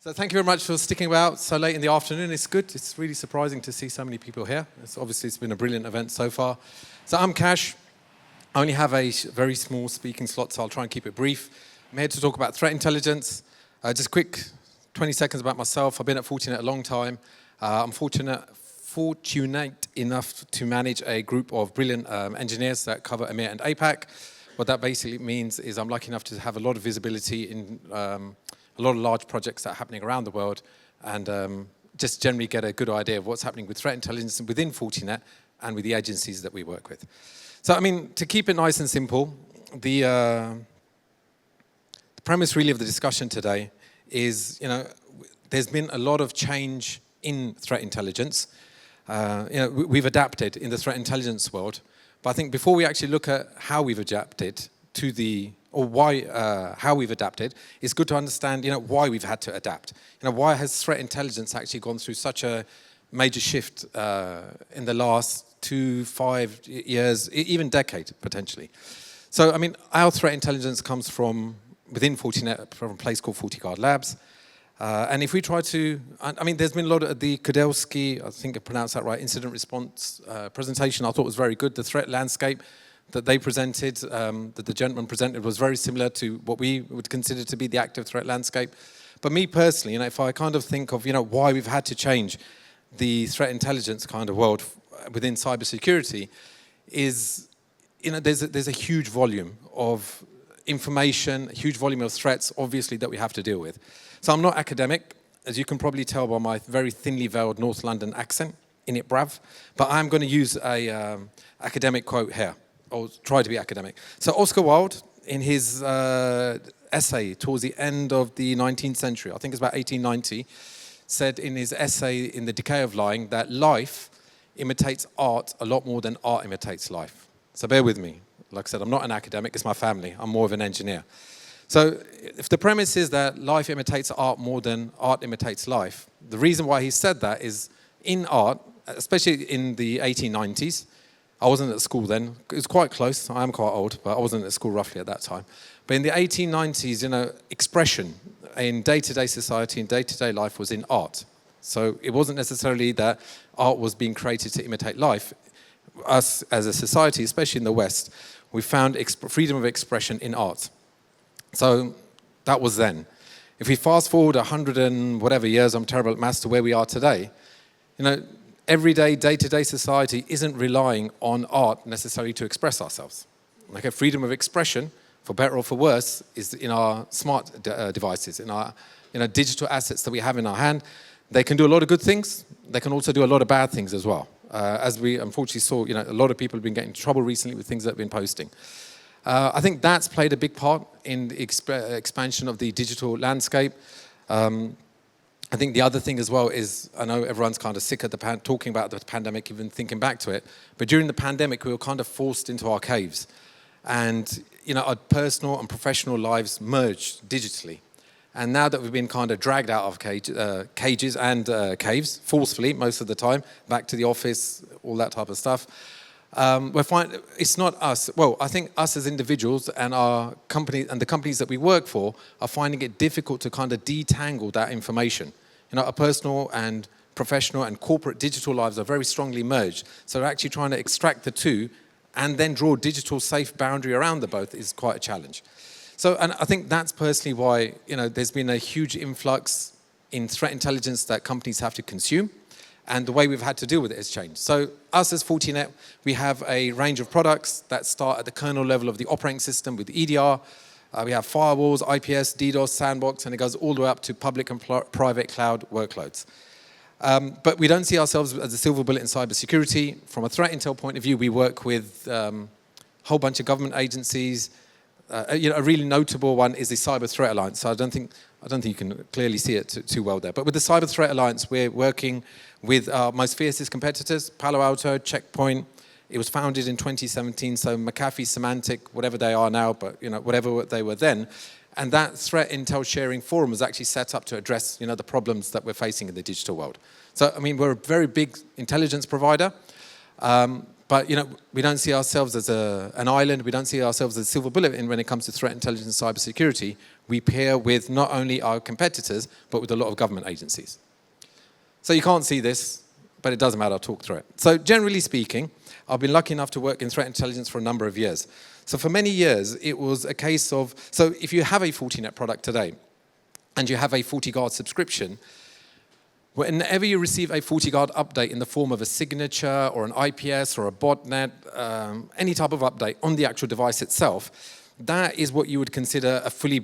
So thank you very much for sticking about so late in the afternoon. It's good. It's really surprising to see so many people here. It's been a brilliant event so far. So I'm Kash. I only have a very small speaking slot, so I'll try and keep it brief. I'm here to talk about threat intelligence. Just quick 20 seconds about myself. I've been at Fortinet a long time. I'm fortunate enough to manage a group of brilliant engineers that cover EMEA and APAC. What that basically means is I'm lucky enough to have a lot of visibility in a lot of large projects that are happening around the world, and just generally get a good idea of what's happening with threat intelligence within Fortinet and with the agencies that we work with. So, I mean, to keep it nice and simple, the premise really of the discussion today is, there's been a lot of change in threat intelligence. We've adapted in the threat intelligence world, but I think before we actually look at how we've adapted how we've adapted, it's good to understand, why we've had to adapt. Why has threat intelligence actually gone through such a major shift in the last 2-5 years, even decade, potentially. So, I mean, our threat intelligence comes from within Fortinet, from a place called FortiGuard Labs. And if we try to, there's been a lot of the Kudelski, I think I pronounced that right, incident response presentation I thought was very good. The threat landscape that they presented, that the gentleman presented, was very similar to what we would consider to be the active threat landscape. But me personally, if I kind of think of, why we've had to change the threat intelligence kind of world within cybersecurity is, there's a huge volume of information, a huge volume of threats, obviously, that we have to deal with. So I'm not academic, as you can probably tell by my very thinly veiled North London accent, in it brav, but I'm going to use a academic quote here, or try to be academic. So Oscar Wilde, in his essay towards the end of the 19th century, I think it's about 1890, said in his essay In the Decay of Lying that life imitates art a lot more than art imitates life. So bear with me. Like I said, I'm not an academic, it's my family. I'm more of an engineer. So if the premise is that life imitates art more than art imitates life, the reason why he said that is in art, especially in the 1890s, I wasn't at school then. It was quite close. I am quite old, but I wasn't at school roughly at that time. But in the 1890s, expression in day-to-day society and day-to-day life was in art. So it wasn't necessarily that art was being created to imitate life. Us as a society, especially in the West, we found freedom of expression in art. So that was then. If we fast forward 100 and whatever years, I'm terrible at maths, to where we are today, everyday, day-to-day society isn't relying on art necessarily to express ourselves. Like a freedom of expression, for better or for worse, is in our smart devices, in our digital assets that we have in our hand. They can do a lot of good things. They can also do a lot of bad things as well. As we unfortunately saw, a lot of people have been getting into trouble recently with things that have been posting. I think that's played a big part in the expansion of the digital landscape. I think the other thing as well is, I know everyone's kind of sick of talking about the pandemic, even thinking back to it, but during the pandemic we were kind of forced into our caves. And our personal and professional lives merged digitally. And now that we've been kind of dragged out of cages and caves, forcefully most of the time, back to the office, all that type of stuff, we're finding it's not us. Well, I think us as individuals and our company and the companies that we work for are finding it difficult to kind of detangle that information. Our personal and professional and corporate digital lives are very strongly merged. So we're actually trying to extract the two and then draw a digital safe boundary around the both is quite a challenge. So, and I think that's personally why, there's been a huge influx in threat intelligence that companies have to consume, and the way we've had to deal with it has changed. So us as Fortinet, we have a range of products that start at the kernel level of the operating system with EDR. We have firewalls, IPS, DDoS, sandbox, and it goes all the way up to public and private cloud workloads. But we don't see ourselves as a silver bullet in cybersecurity. From a threat intel point of view, we work with a whole bunch of government agencies. A really notable one is the Cyber Threat Alliance. So I don't think you can clearly see it too well there. But with the Cyber Threat Alliance, we're working with our most fiercest competitors, Palo Alto, Checkpoint. It was founded in 2017, so McAfee, Symantec, whatever they are now, but whatever they were then. And that threat intel sharing forum was actually set up to address the problems that we're facing in the digital world. So, we're a very big intelligence provider. But we don't see ourselves as an island. We don't see ourselves as a silver bullet when it comes to threat intelligence and cybersecurity. We pair with not only our competitors, but with a lot of government agencies. So you can't see this, but it doesn't matter, I'll talk through it. So generally speaking, I've been lucky enough to work in threat intelligence for a number of years. So for many years, it was a case of, so if you have a Fortinet product today, and you have a FortiGuard subscription, whenever you receive a FortiGuard update in the form of a signature or an IPS or a botnet, any type of update on the actual device itself, that is what you would consider a fully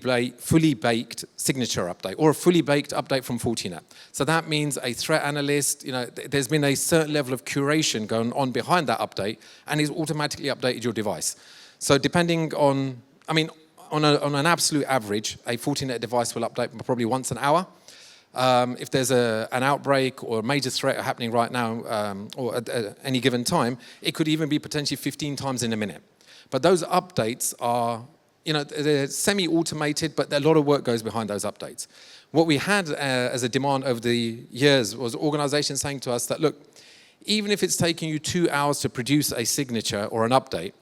baked signature update or a fully baked update from Fortinet. So that means a threat analyst, there's been a certain level of curation going on behind that update, and it's automatically updated your device. So depending on, on an absolute average, a Fortinet device will update probably once an hour. If there's an outbreak or a major threat happening right now or at any given time, it could even be potentially 15 times in a minute. But those updates are, they're semi-automated, but a lot of work goes behind those updates. What we had as a demand over the years was organizations saying to us that, look, even if it's taking you 2 hours to produce a signature or an update,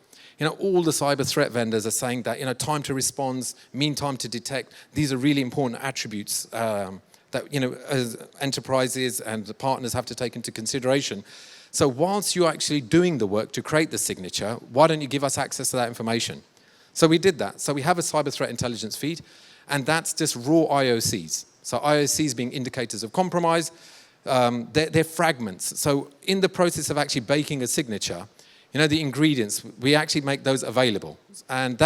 all the cyber threat vendors are saying that, time to response, mean time to detect, these are really important attributes that, as enterprises and the partners have to take into consideration. So whilst you're actually doing the work to create the signature, why don't you give us access to that information? So we did that. So we have a cyber threat intelligence feed, and that's just raw IOCs. So IOCs being indicators of compromise, they're fragments. So in the process of actually baking a signature, the ingredients, we actually make those available. And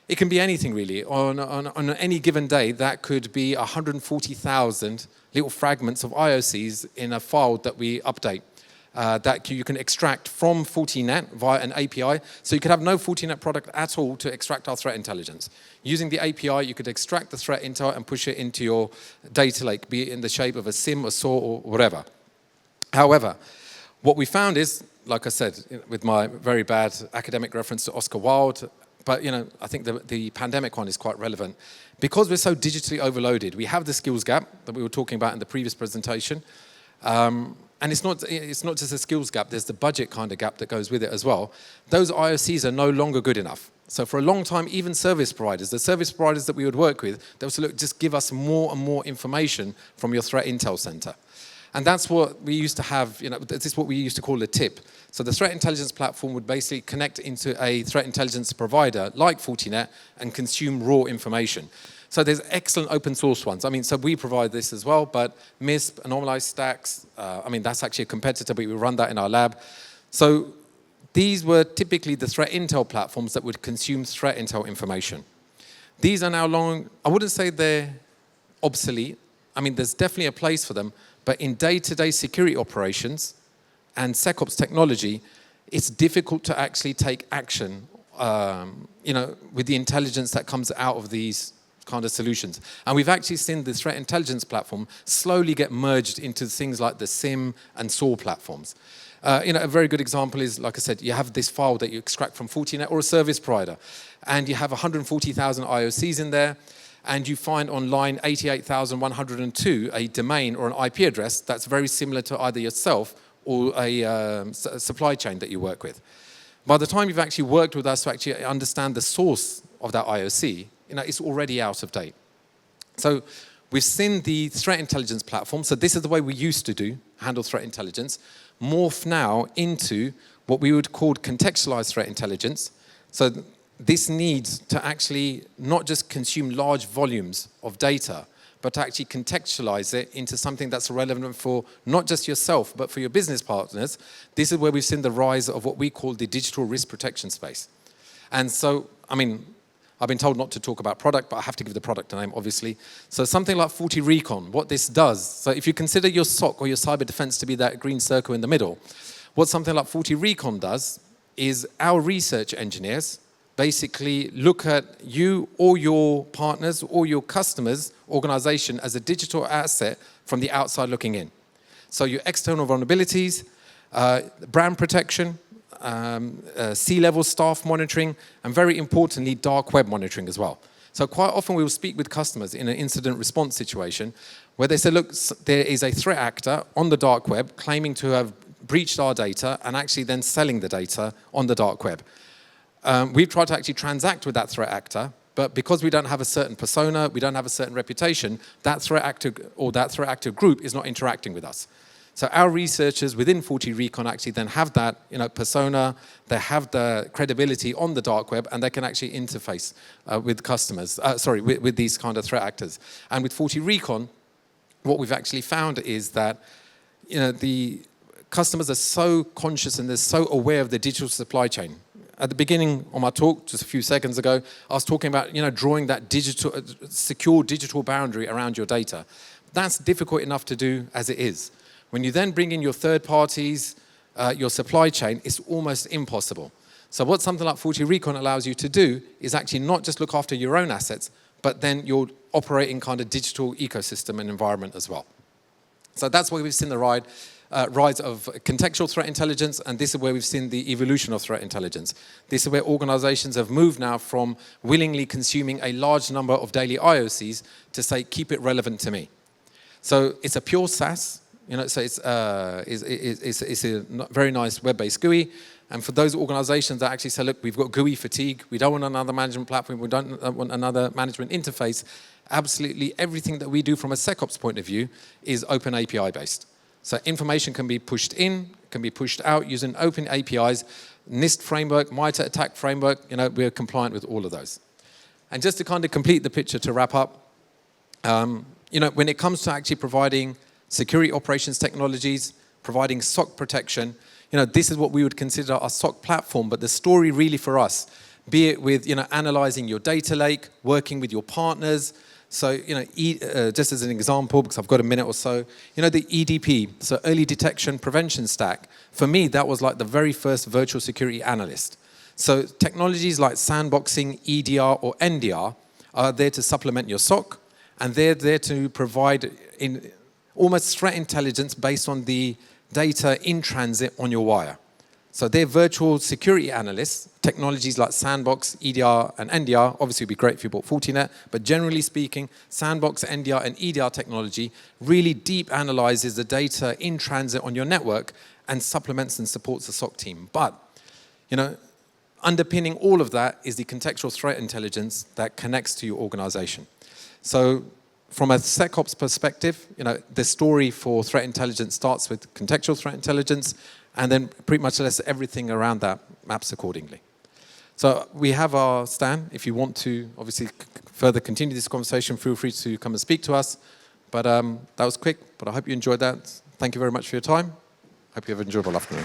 it can be anything really. On any given day, that could be 140,000 little fragments of IOCs in a file that we update that you can extract from Fortinet via an API. So you could have no Fortinet product at all to extract our threat intelligence. Using the API, you could extract the threat intel and push it into your data lake, be it in the shape of a SIM, a SAW, or whatever. However, what we found is, like I said, with my very bad academic reference to Oscar Wilde, but I think the pandemic one is quite relevant. Because we're so digitally overloaded, we have the skills gap that we were talking about in the previous presentation. And it's not just a skills gap, there's the budget kind of gap that goes with it as well. Those IOCs are no longer good enough. So for a long time, even service providers, the service providers that we would work with, they would say, look, just give us more and more information from your threat intel center. And that's what we used to have, this is what we used to call a tip. So the threat intelligence platform would basically connect into a threat intelligence provider like Fortinet and consume raw information. So there's excellent open source ones. So we provide this as well, but MISP, Anomalized Stacks, that's actually a competitor, but we run that in our lab. So these were typically the threat intel platforms that would consume threat intel information. These are now long, I wouldn't say they're obsolete. There's definitely a place for them, but in day-to-day security operations and SecOps technology, it's difficult to actually take action, with the intelligence that comes out of these kind of solutions. And we've actually seen the threat intelligence platform slowly get merged into things like the SIM and SAW platforms. A very good example is, like I said, you have this file that you extract from Fortinet or a service provider, and you have 140,000 IOCs in there, and you find on line 88,102 a domain or an IP address that's very similar to either yourself or a supply chain that you work with. By the time you've actually worked with us to actually understand the source of that IOC, it's already out of date. So we've seen the threat intelligence platform, so this is the way we used to handle threat intelligence, morph now into what we would call contextualized threat intelligence. So this needs to actually not just consume large volumes of data, but to actually contextualize it into something that's relevant for not just yourself, but for your business partners. This is where we've seen the rise of what we call the digital risk protection space. And so, I've been told not to talk about product, but I have to give the product a name, obviously. So something like FortiRecon, what this does, so if you consider your SOC or your cyber defense to be that green circle in the middle, what something like FortiRecon does is our research engineers basically look at you or your partners or your customers' organization as a digital asset from the outside looking in. So your external vulnerabilities, brand protection, C-level staff monitoring, and very importantly, dark web monitoring as well. So quite often we will speak with customers in an incident response situation where they say, look, there is a threat actor on the dark web claiming to have breached our data and actually then selling the data on the dark web. We've tried to actually transact with that threat actor, but because we don't have a certain persona, we don't have a certain reputation, that threat actor or that threat actor group is not interacting with us. So our researchers within FortiRecon actually then have that persona, they have the credibility on the dark web, and they can actually interface with customers, with these kind of threat actors. And with FortiRecon, what we've actually found is that the customers are so conscious and they're so aware of the digital supply chain. At the beginning of my talk, just a few seconds ago, I was talking about drawing that secure digital boundary around your data. That's difficult enough to do as it is. When you then bring in your third parties, your supply chain, it's almost impossible. So what something like FortiRecon allows you to do is actually not just look after your own assets, but then you're operating kind of digital ecosystem and environment as well. So that's where we've seen the rise of contextual threat intelligence, and this is where we've seen the evolution of threat intelligence. This is where organizations have moved now from willingly consuming a large number of daily IOCs to say, keep it relevant to me. So it's a pure SaaS. So it's a very nice web-based GUI. And for those organizations that actually say, look, we've got GUI fatigue, we don't want another management platform, we don't want another management interface, absolutely everything that we do from a SecOps point of view is open API based. So information can be pushed in, can be pushed out using open APIs, NIST framework, MITRE ATT&CK framework, we're compliant with all of those. And just to kind of complete the picture to wrap up, when it comes to actually providing security operations technologies, providing SOC protection, this is what we would consider our SOC platform, but the story really for us, be it with, analyzing your data lake, working with your partners. So, just as an example, because I've got a minute or so, the EDP, so early detection prevention stack, for me, that was like the very first virtual security analyst. So technologies like sandboxing, EDR, or NDR are there to supplement your SOC, and they're there to provide almost threat intelligence based on the data in transit on your wire. So they're virtual security analysts. Technologies like Sandbox, EDR, and NDR, obviously would be great if you bought Fortinet, but generally speaking, Sandbox, NDR, and EDR technology really deep analyzes the data in transit on your network and supplements and supports the SOC team. But, underpinning all of that is the contextual threat intelligence that connects to your organization. So from a SecOps perspective, the story for threat intelligence starts with contextual threat intelligence, and then pretty much everything around that maps accordingly. So we have our stand. If you want to obviously further continue this conversation, feel free to come and speak to us. But that was quick, but I hope you enjoyed that. Thank you very much for your time. Hope you have an enjoyable afternoon.